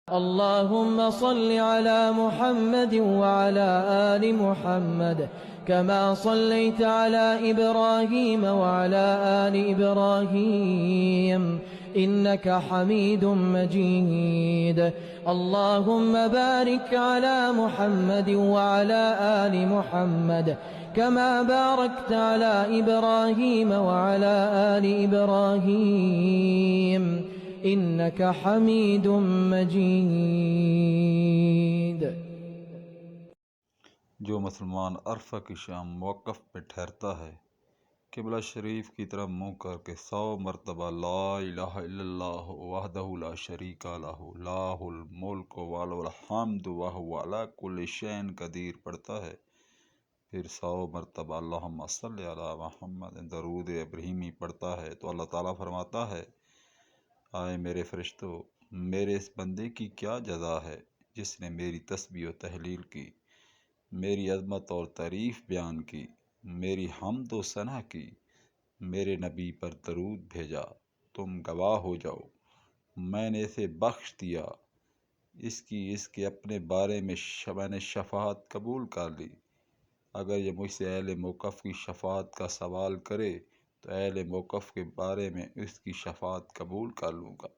अल्लाहुम्मा सल्लि अला मुहम्मद व अला आलि मुहम्मद कमा सल्लैत अला इब्राहीम व अला आलि इब्राहीम इन्नका हमीदुम मजीद। अल्लाहुम्मा बारिक अला मुहम्मद व अला आलि मुहम्मद कमा बारकत अला इब्राहीम व अला आलि इब्राहीम इन्नका हमीदुम मजीद। जो मुसलमान अरफा की शाम मौक़िफ़ पे ठहरता है, क़िबला शरीफ की तरफ मुँह करके 100 मरतबा ला इलाहा इल्लल्लाह वहदहु ला शरीका लहु लाहुल मुल्कु व लहुल हम्दु व हुवा अला कुल्लि शैइन क़दीर पढ़ता है, फिर 100 मरतबा अल्लाहुम्मा सल्लि अला मुहम्मद दरूद इब्राहीमी पढ़ता है, तो अल्लाह ताला फरमाता है, आए मेरे फरिश्तों, मेरे इस बंदे की क्या जज़ा है जिसने मेरी तस्बीह व तहलील की, मेरी अज़मत और तारीफ़ बयान की, मेरी हम्द व सना की, मेरे नबी पर दरूद भेजा। तुम गवाह हो जाओ, मैंने इसे बख्श दिया, इसके अपने बारे में मैंने शफ़ाअत कबूल कर ली। अगर ये मुझसे अहले मौक़िफ़ की शफ़ाअत का सवाल करे तो अहले मौक़िफ़ के बारे में इसकी शफ़ाअत कबूल कर लूँगा।